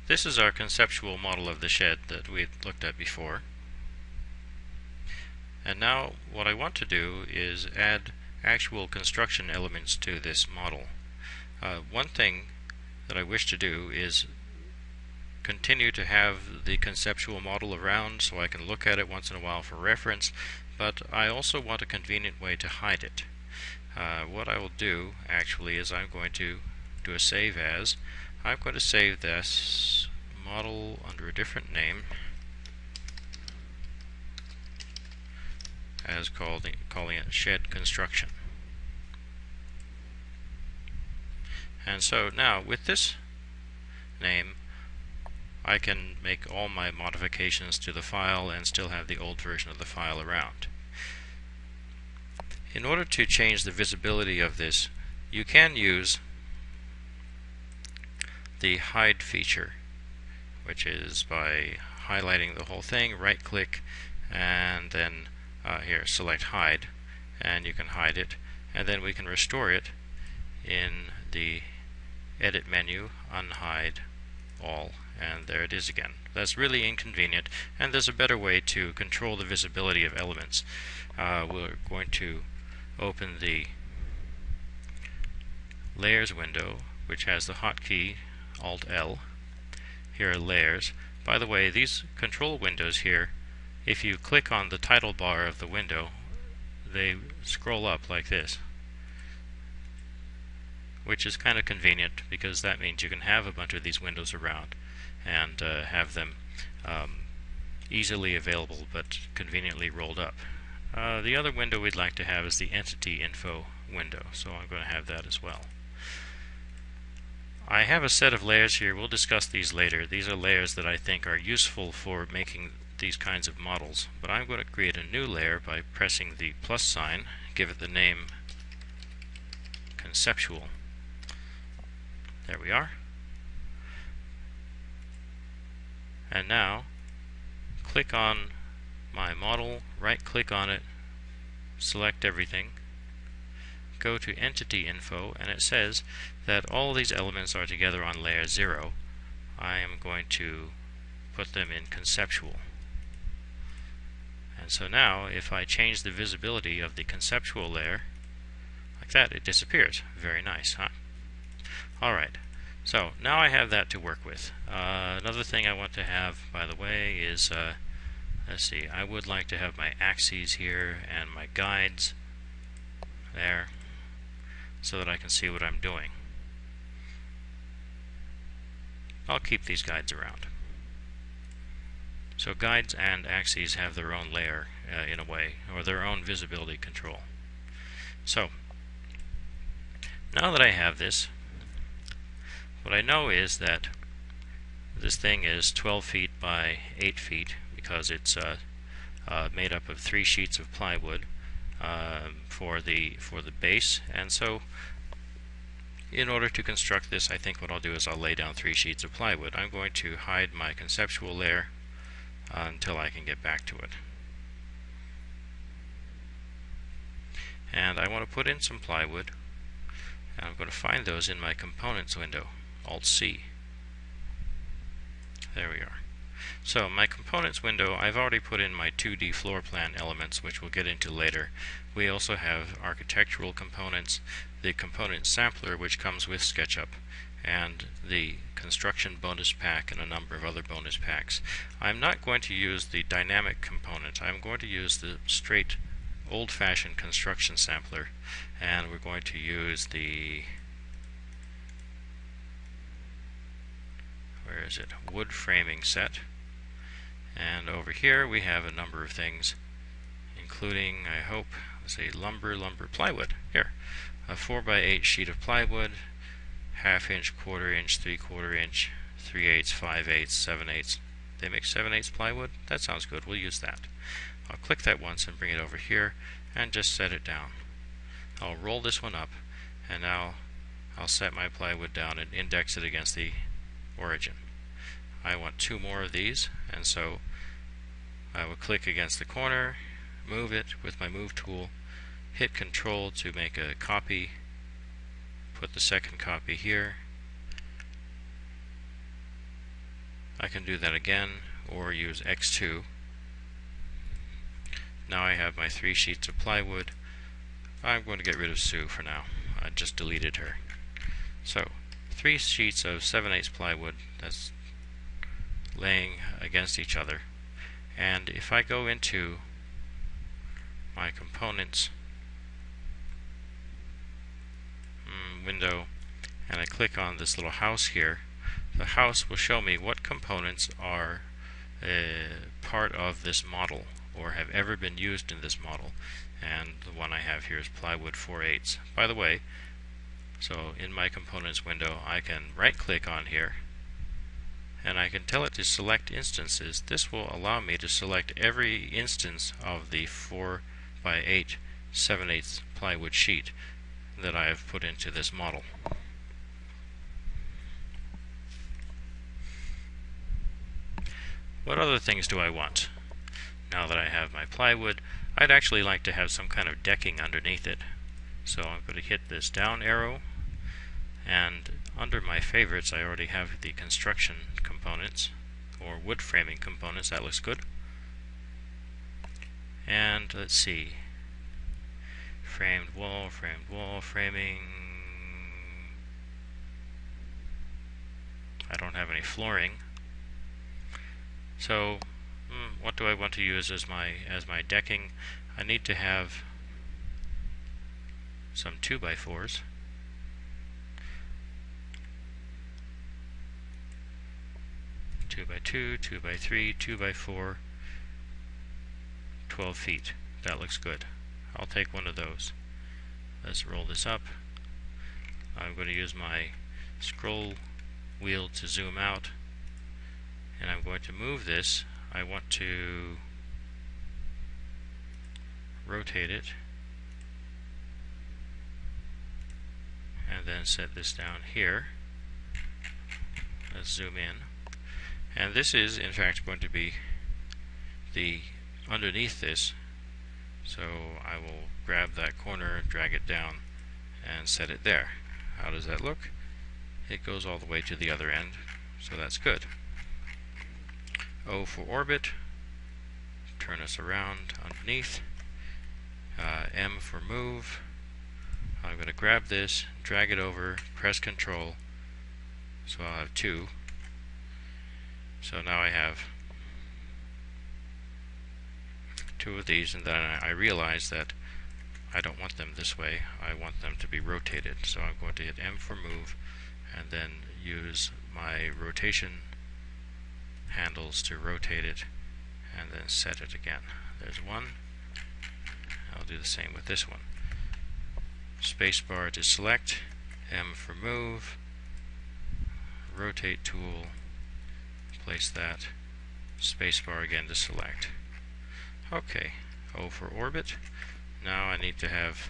This is our conceptual model of the shed that we looked at before. And now what I want to do is add actual construction elements to this model. One thing that I wish to do is continue to have the conceptual model around so I can look at it once in a while for reference, but I also want a convenient way to hide it. What I will do actually is I'm going to do a save as. I'm going to save this model under a different name as calling it shed construction. And so now with this name I can make all my modifications to the file and still have the old version of the file around. In order to change the visibility of this, you can use the hide feature, which is by highlighting the whole thing, right click, and then here select hide, and you can hide it, and then we can restore it in the edit menu, unhide all, and there it is again. That's really inconvenient, and there's a better way to control the visibility of elements. We're going to open the layers window, which has the hotkey Alt L. Here are layers. By the way, these control windows here, if you click on the title bar of the window, they scroll up like this, which is kind of convenient because that means you can have a bunch of these windows around and have them easily available but conveniently rolled up. The other window we'd like to have is the entity info window, so I'm going to have that as well. I have a set of layers here. We'll discuss these later. These are layers that I think are useful for making these kinds of models, but I'm going to create a new layer by pressing the plus sign, give it the name conceptual. There we are. And now click on my model, right click on it, select everything, go to entity info, and it says that all these elements are together on layer 0. I am going to put them in conceptual. And so now if I change the visibility of the conceptual layer like that, it disappears. Very nice, huh? Alright, so now I have that to work with. Another thing I want to have, by the way, is let's see, I would like to have my axes here and my guides there so that I can see what I'm doing. I'll keep these guides around. So guides and axes have their own layer in a way, or their own visibility control. So now that I have this, what I know is that this thing is 12 feet by 8 feet because it's made up of 3 sheets of plywood for the base, and so in order to construct this, I think what I'll do is I'll lay down 3 sheets of plywood. I'm going to hide my conceptual layer until I can get back to it. And I want to put in some plywood, and I'm going to find those in my components window, Alt C. There we are. So my components window, I've already put in my 2D floor plan elements, which we'll get into later. We also have architectural components, the component sampler, which comes with SketchUp, and the construction bonus pack and a number of other bonus packs. I'm not going to use the dynamic component. I'm going to use the straight old-fashioned construction sampler, and we're going to use the wood framing set. And over here we have a number of things, including, I hope, let's say lumber, plywood. Here, a 4x8 sheet of plywood, 1/2 inch, 1/4 inch, 3/4 inch, 3/8, 5/8, 7/8. They make 7/8 plywood? That sounds good. We'll use that. I'll click that once and bring it over here and just set it down. I'll roll this one up, and now I'll set my plywood down and index it against the origin. I want 2 more of these, and so I will click against the corner, move it with my move tool, hit Control to make a copy, put the second copy here, I can do that again or use X2. Now I have my 3 sheets of plywood. I'm going to get rid of Sue for now. I just deleted her. So 3 sheets of 7/8 plywood that's laying against each other. And if I go into my components window and I click on this little house here, the house will show me what components are part of this model or have ever been used in this model. And the one I have here is plywood 4/8. By the way, so in my components window I can right click on here and I can tell it to select instances. This will allow me to select every instance of the 4x8 7/8 plywood sheet that I have put into this model. What other things do I want? Now that I have my plywood, I'd actually like to have some kind of decking underneath it. So I'm going to hit this down arrow, and under my favorites I already have the construction components or wood framing components. That looks good. And let's see, framed wall, framing. I don't have any flooring. So what do I want to use as my decking? I need to have some 2x4s. Two by 2, 2x3, 2x4, 12 feet. That looks good. I'll take one of those. Let's roll this up. I'm going to use my scroll wheel to zoom out, and I'm going to move this. I want to rotate it and then set this down here. Let's zoom in, and this is in fact going to be the underneath this, so I will grab that corner, drag it down and set it there. How does that look? It goes all the way to the other end, so that's good. O for orbit, turn us around underneath. M for move. I'm going to grab this, drag it over, press Control, so I'll have 2. So now I have 2 of these, and then I realize that I don't want them this way. I want them to be rotated. So I'm going to hit M for move and then use my rotation handles to rotate it and then set it again. There's one. I'll do the same with this one. Spacebar to select, M for move, rotate tool, place that, spacebar again to select. Okay, O for orbit. Now I need to have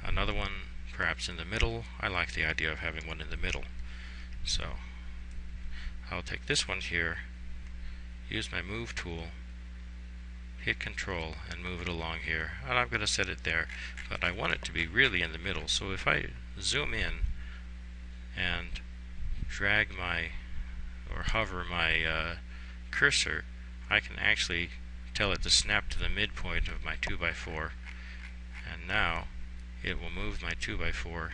another one perhaps in the middle. I like the idea of having one in the middle. So I'll take this one here, use my move tool, hit Control and move it along here, and I'm going to set it there, but I want it to be really in the middle. So if I zoom in and drag my or hover my cursor, I can actually tell it to snap to the midpoint of my 2x4, and now it will move my 2x4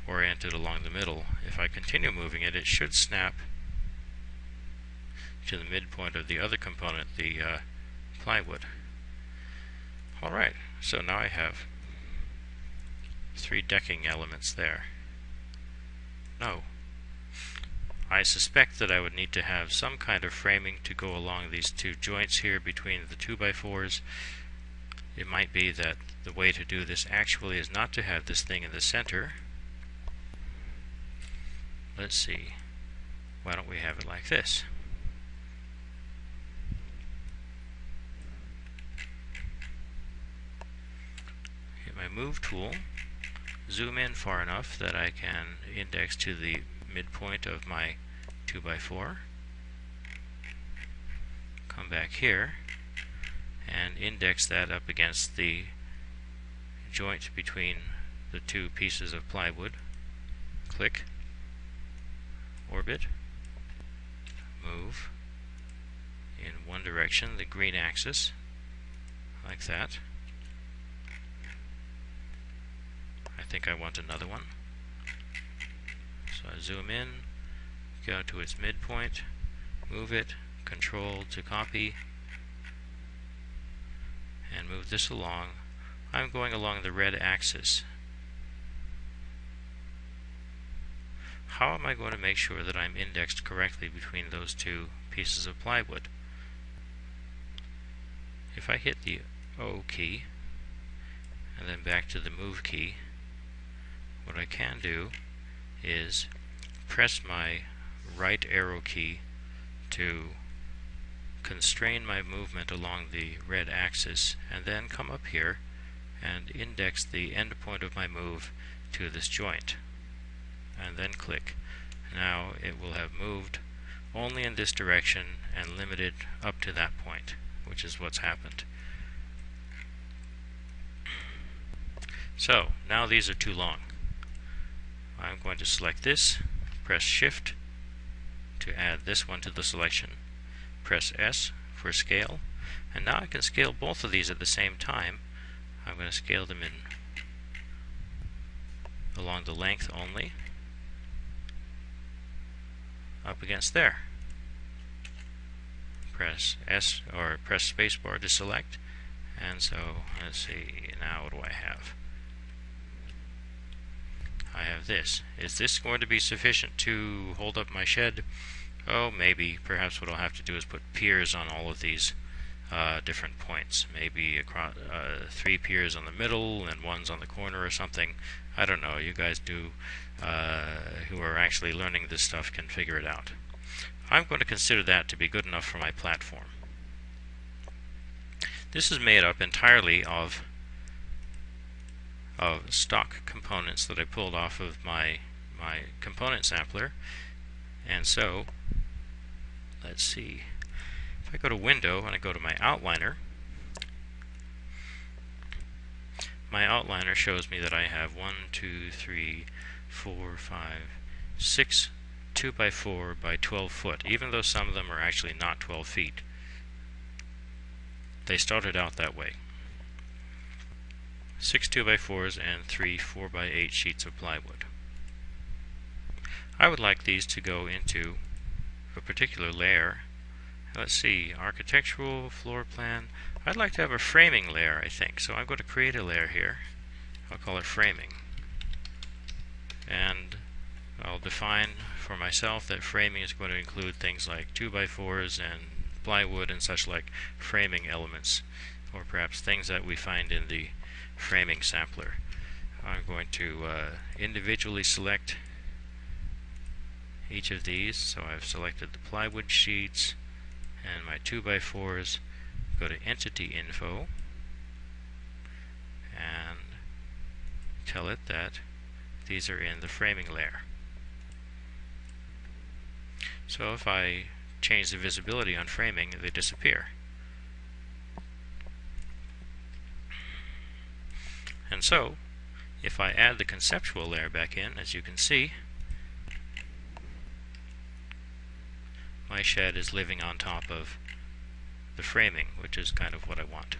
oriented along the middle. If I continue moving it, it should snap to the midpoint of the other component, the plywood. Alright, so now I have 3 decking elements there. No. I suspect that I would need to have some kind of framing to go along these 2 joints here between the 2x4s. It might be that the way to do this actually is not to have this thing in the center. Let's see. Why don't we have it like this? Hit my move tool, zoom in far enough that I can index to the midpoint of my 2x4, come back here and index that up against the joint between the 2 pieces of plywood, click, orbit, move in one direction, the green axis, like that. I think I want another one. So I zoom in, go to its midpoint, move it, Control to copy, and move this along. I'm going along the red axis. How am I going to make sure that I'm indexed correctly between those two pieces of plywood? If I hit the O key and then back to the move key, what I can do is press my right arrow key to constrain my movement along the red axis, and then come up here and index the end point of my move to this joint, and then click. Now it will have moved only in this direction and limited up to that point, which is what's happened. So now these are too long. I'm going to select this, press Shift to add this one to the selection, press S for scale, and now I can scale both of these at the same time. I'm going to scale them in along the length only, up against there. Press S or press spacebar to select, and so let's see, now what do I have? I have this. Is this going to be sufficient to hold up my shed? Oh, maybe. Perhaps what I'll have to do is put piers on all of these different points. Maybe across 3 piers on the middle and one's on the corner or something. I don't know. You guys who are actually learning this stuff can figure it out. I'm going to consider that to be good enough for my platform. This is made up entirely of stock components that I pulled off of my component sampler. And so, let's see, if I go to Window and I go to my outliner, my outliner shows me that I have 6 2x4 by 12 foot, even though some of them are actually not 12 feet. They started out that way. 6 2x4s and 3 4x8 sheets of plywood. I would like these to go into a particular layer. Let's see, architectural, floor plan. I'd like to have a framing layer, I think. So I'm going to create a layer here. I'll call it framing. And I'll define for myself that framing is going to include things like 2x4s and plywood and such like framing elements, or perhaps things that we find in the framing sampler. I'm going to individually select each of these. So I've selected the plywood sheets and my 2x4s. Go to Entity Info and tell it that these are in the framing layer. So if I change the visibility on framing, they disappear. And so, if I add the conceptual layer back in, as you can see, my shed is living on top of the framing, which is kind of what I want.